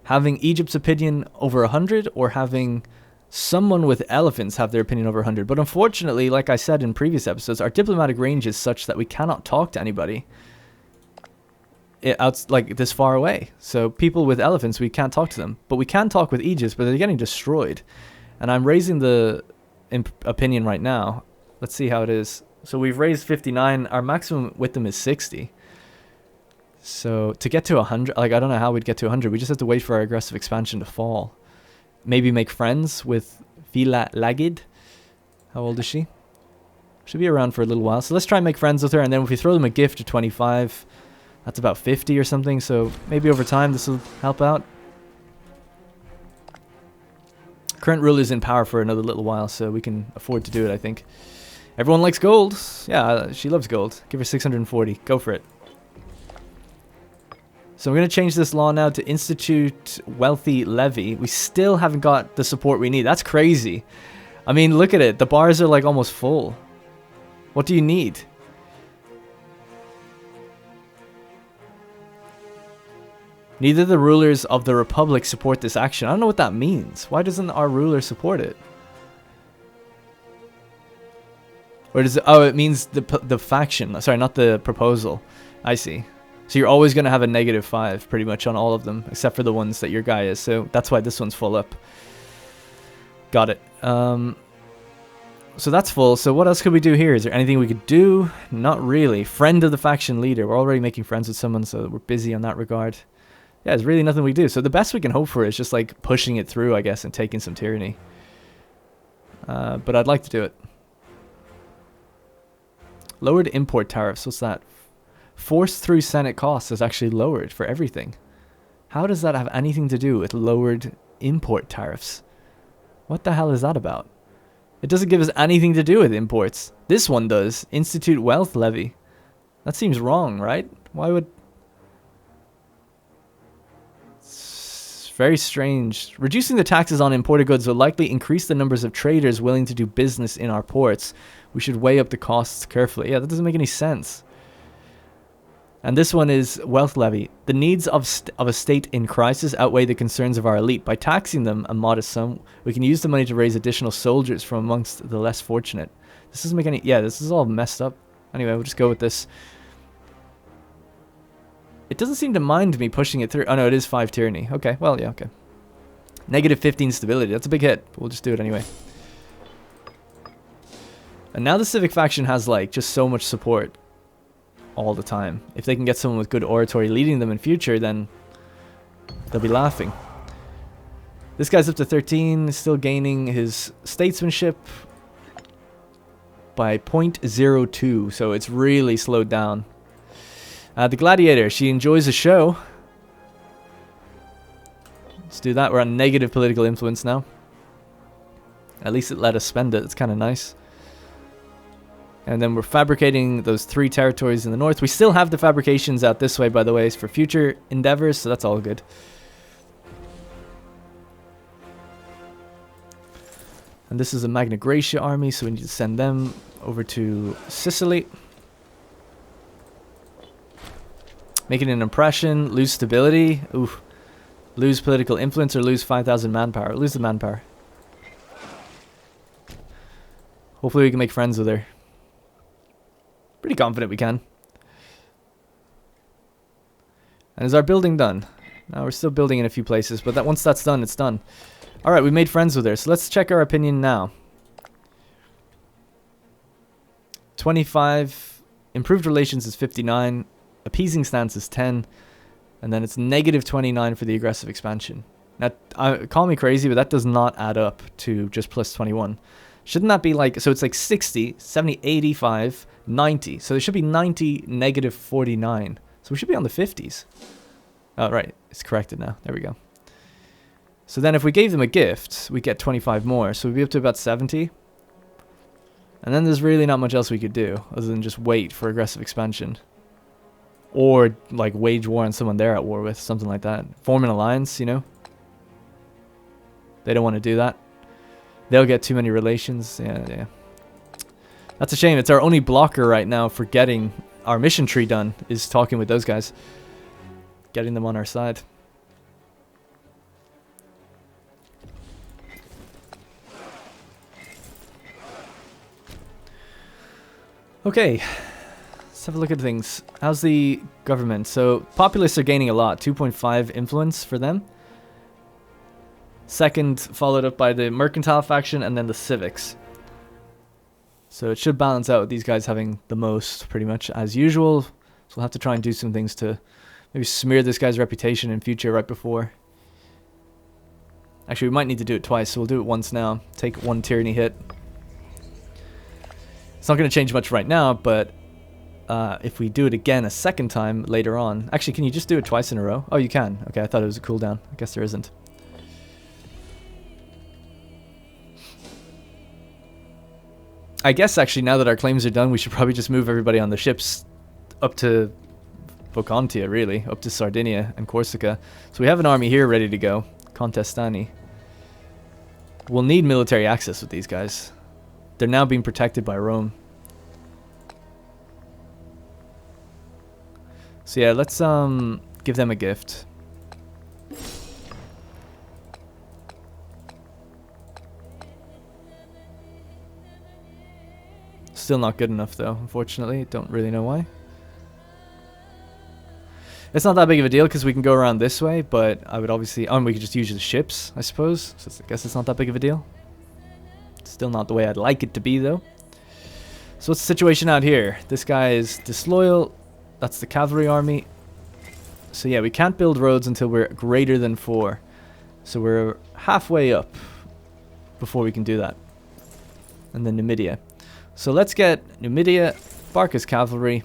having Egypt's opinion over 100 or having someone with elephants have their opinion over 100. But unfortunately, like I said in previous episodes, our diplomatic range is such that we cannot talk to anybody like this far away. So people with elephants, we can't talk to them. But we can talk with Egypt, but they're getting destroyed. And I'm raising the opinion right now. Let's see how it is. So we've raised 59. Our maximum with them is 60. So to get to 100, like I don't know how we'd get to 100. We just have to wait for our aggressive expansion to fall. Maybe make friends with Vila Lagid. How old is she? Should be around for a little while. So let's try and make friends with her. And then if we throw them a gift of 25, that's about 50 or something. So maybe over time this will help out. Current ruler's in power for another little while, so we can afford to do it, I think. Everyone likes gold. Yeah, she loves gold. Give her 640. Go for it. So I'm going to change this law now to institute wealthy levy. We still haven't got the support we need. That's crazy. I mean, look at it. The bars are like almost full. What do you need? Neither the rulers of the Republic support this action. I don't know what that means. Why doesn't our ruler support it? Or does it... Oh, it means the faction. Sorry, not the proposal. I see. So you're always going to have a -5 pretty much on all of them, except for the ones that your guy is. So that's why this one's full up. Got it. So that's full. So what else could we do here? Is there anything we could do? Not really. Friend of the faction leader. We're already making friends with someone, so we're busy on that regard. Yeah, there's really nothing we do. So the best we can hope for is just like pushing it through, I guess, and taking some tyranny. But I'd like to do it. Lowered import tariffs. What's that? Forced through Senate costs is actually lowered for everything. How does that have anything to do with lowered import tariffs? What the hell is that about? It doesn't give us anything to do with imports. This one does. Institute wealth levy. That seems wrong, right? Why would... It's very strange. Reducing the taxes on imported goods will likely increase the numbers of traders willing to do business in our ports. We should weigh up the costs carefully. Yeah, that doesn't make any sense. And this one is wealth levy. The needs of a state in crisis outweigh the concerns of our elite. By taxing them a modest sum, we can use the money to raise additional soldiers from amongst the less fortunate. This doesn't make any... Yeah, this is all messed up. Anyway, we'll just go with this. It doesn't seem to mind me pushing it through. Oh no, it is 5 tyranny. Okay, well, yeah, okay. -15 stability. That's a big hit. We'll just do it anyway. And now the civic faction has, like, just so much support all the time. If they can get someone with good oratory leading them in future, then they'll be laughing. This guy's up to 13, still gaining his statesmanship by 0.02, so it's really slowed down. The gladiator, she enjoys a show. Let's do that. We're on negative political influence now. At least it let us spend it. It's kind of nice. And then we're fabricating those 3 territories in the north. We still have the fabrications out this way, by the way, for future endeavors, so that's all good. And this is a Magna Graecia army, so we need to send them over to Sicily. Making an impression, lose stability. Oof. Lose political influence or lose 5,000 manpower. Lose the manpower. Hopefully we can make friends with her. Pretty confident we can. And is our building done? No, we're still building in a few places, but once that's done, it's done. Alright, we made friends with her, so let's check our opinion now. 25. Improved relations is 59. Appeasing stance is 10. And then it's -29 for the aggressive expansion. Now, call me crazy, but that does not add up to just plus 21. Shouldn't that be like... So it's like 60, 70, 85, 90. So there should be 90, -49. So we should be on the 50s. Oh, right. It's corrected now. There we go. So then if we gave them a gift, we get 25 more. So we'd be up to about 70. And then there's really not much else we could do other than just wait for aggressive expansion. Or, like, wage war on someone they're at war with. Something like that. Form an alliance, you know? They don't want to do that. They'll get too many relations. Yeah. That's a shame. It's our only blocker right now for getting our mission tree done, is talking with those guys. Getting them on our side. Okay. Let's have a look at things. How's the government? So, populists are gaining a lot. 2.5 influence for them. Second, followed up by the mercantile faction and then the civics. So it should balance out with these guys having the most, pretty much, as usual. So we'll have to try and do some things to maybe smear this guy's reputation in future right before. Actually, we might need to do it twice, so we'll do it once now. Take 1 tyranny hit. It's not going to change much right now, but if we do it again a second time later on... Actually, can you just do it twice in a row? Oh, you can. Okay, I thought it was a cooldown. I guess there isn't. I guess, actually, now that our claims are done, we should probably just move everybody on the ships up to Vocontia, really. Up to Sardinia and Corsica. So we have an army here ready to go. Contestani. We'll need military access with these guys. They're now being protected by Rome. So yeah, let's give them a gift. Still not good enough though, unfortunately. Don't really know why. It's not that big of a deal because we can go around this way, but I would obviously... we could just use the ships, I suppose. So I guess it's not that big of a deal. Still not the way I'd like it to be, though. So what's the situation out here? This guy is disloyal. That's the cavalry army. So yeah, we can't build roads until we're greater than 4. So we're halfway up before we can do that. And then Numidia. So let's get Numidia, Barca's cavalry.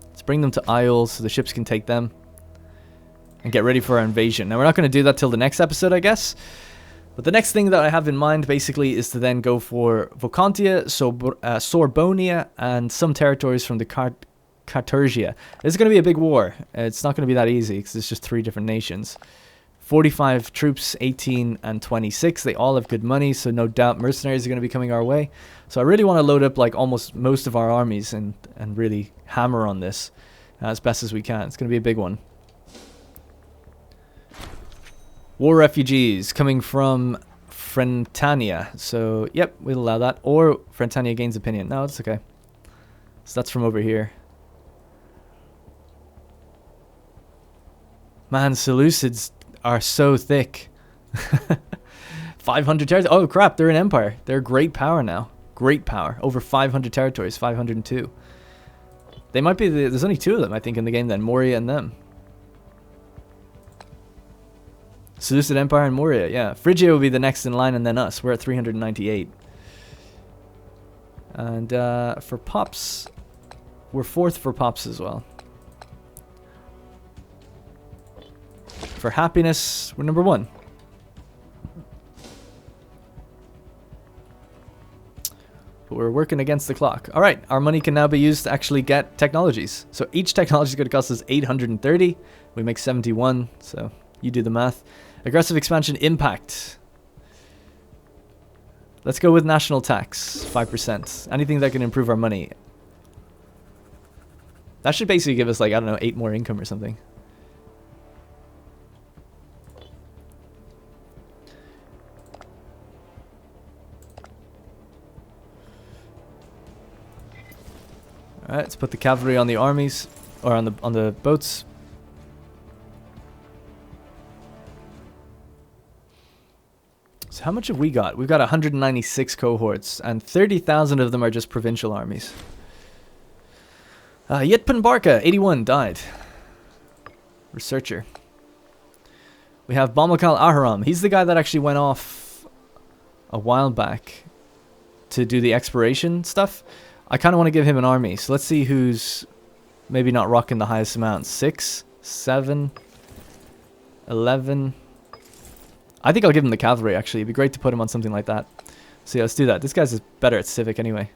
Let's bring them to Isles so the ships can take them. And get ready for our invasion. Now we're not going to do that till the next episode, I guess. But the next thing that I have in mind, basically, is to then go for Vocontia, Sorbonia, and some territories from the Carthage. It's going to be a big war. It's not going to be that easy, because it's just 3 different nations. 45 troops, 18 and 26. They all have good money, so no doubt mercenaries are going to be coming our way. So I really want to load up like almost most of our armies and really hammer on this as best as we can. It's going to be a big one. War refugees coming from Frentania. So, yep, we'll allow that. Or Frentania gains opinion. No, it's okay. So that's from over here. Man, Seleucids are so thick. 500 territories. Oh, crap, they're an empire. They're great power now. Great power. Over 500 territories. 502. They might be there's only 2 of them, I think, in the game then. Moria and them. Seleucid Empire and Moria, yeah. Phrygia will be the next in line and then us. We're at 398. And for Pops, we're 4th for Pops as well. For happiness, we're number 1. But we're working against the clock. Alright, our money can now be used to actually get technologies. So each technology is going to cost us 830. We make 71, so you do the math. Aggressive expansion impact. Let's go with national tax, 5%. Anything that can improve our money. That should basically give us, like, I don't know, 8 more income or something. Alright, let's put the cavalry on the armies, or on the boats. So how much have we got? We've got 196 cohorts, and 30,000 of them are just provincial armies. Yitpan Barca, 81, died. Researcher. We have Bamakal Aharam. He's the guy that actually went off a while back to do the exploration stuff. I kind of want to give him an army, so let's see who's maybe not rocking the highest amount. 6, 7, 11... I think I'll give him the cavalry, actually. It'd be great to put him on something like that. So yeah, let's do that. This guy's better at civic anyway.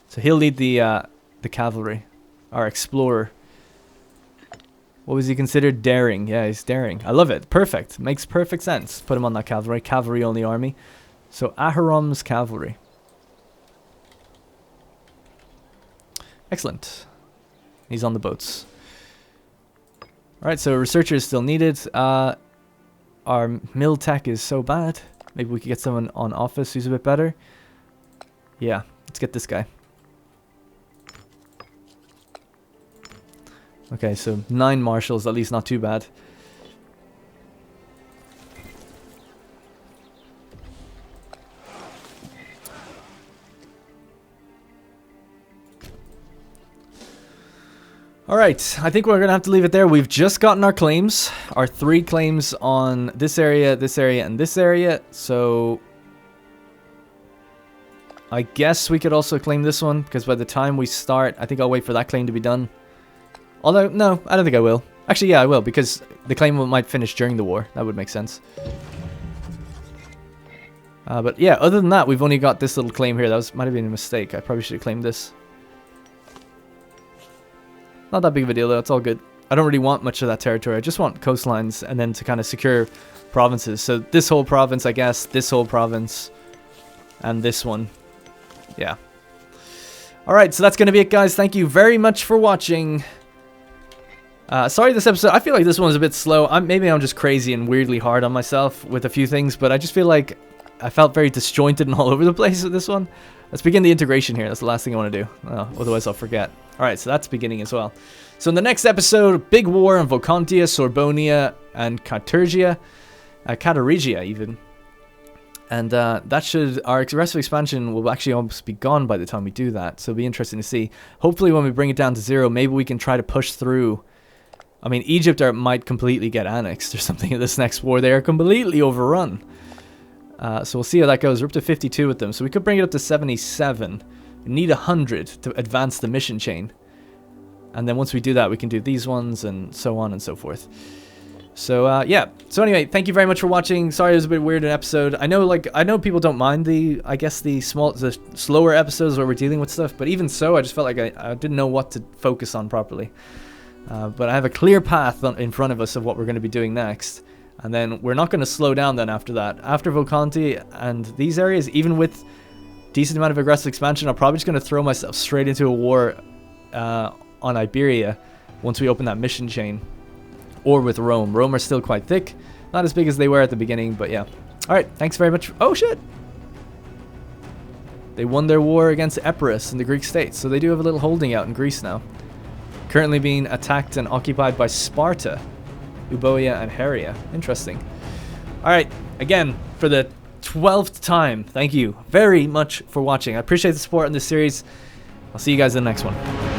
So he'll lead the cavalry. Our explorer. What was he considered? Daring. Yeah, he's daring. I love it. Perfect. Makes perfect sense. Put him on that cavalry. Cavalry only army. So Aharam's cavalry. Excellent. He's on the boats. Alright, so researcher is still needed. Our mill tech is so bad. Maybe we could get someone on office who's a bit better. Yeah, let's get this guy. Okay, so 9 marshals, at least not too bad. Alright, I think we're going to have to leave it there. We've just gotten our claims. Our 3 claims on this area, and this area. So I guess we could also claim this one, because by the time we start, I think I'll wait for that claim to be done. Although, no, I don't think I will. Actually, yeah, I will, because the claim might finish during the war. That would make sense. But yeah, other than that, we've only got this little claim here. That might have been a mistake. I probably should have claimed this. Not that big of a deal, though. It's all good. I don't really want much of that territory. I just want coastlines and then to kind of secure provinces. So this whole province, I guess, this whole province, and this one. Yeah. Alright, so that's going to be it, guys. Thank you very much for watching. Sorry this episode. I feel like this one's a bit slow. Maybe I'm just crazy and weirdly hard on myself with a few things, but I just feel like I felt very disjointed and all over the place with this one. Let's begin the integration here. That's the last thing I want to do. Otherwise, I'll forget. All right, so that's beginning as well. So in the next episode, big war in Vocontia, Sorbonia, and Carthage, Catarigia even. And that should, our aggressive expansion will actually almost be gone by the time we do that. So it'll be interesting to see. Hopefully when we bring it down to 0, maybe we can try to push through. I mean, Egypt might completely get annexed or something in this next war. They are completely overrun. So we'll see how that goes. We're up to 52 with them. So we could bring it up to 77. We need 100 to advance the mission chain. And then once we do that, we can do these ones and so on and so forth. So, yeah. So anyway, thank you very much for watching. Sorry it was a bit weird an episode. I know people don't mind the slower episodes where we're dealing with stuff. But even so, I just felt like I didn't know what to focus on properly. But I have a clear path in front of us of what we're going to be doing next. And then we're not going to slow down then after that. After Voconti and these areas, even with decent amount of aggressive expansion, I'm probably just going to throw myself straight into a war on Iberia once we open that mission chain. Or with Rome. Rome are still quite thick. Not as big as they were at the beginning, but yeah. Alright, thanks very much. Oh, shit! They won their war against Epirus in the Greek states, so they do have a little holding out in Greece now. Currently being attacked and occupied by Sparta, Euboea, and Heria. Interesting. Alright, again, for the 12th time, thank you very much for watching. I appreciate the support in this series. I'll see you guys in the next one.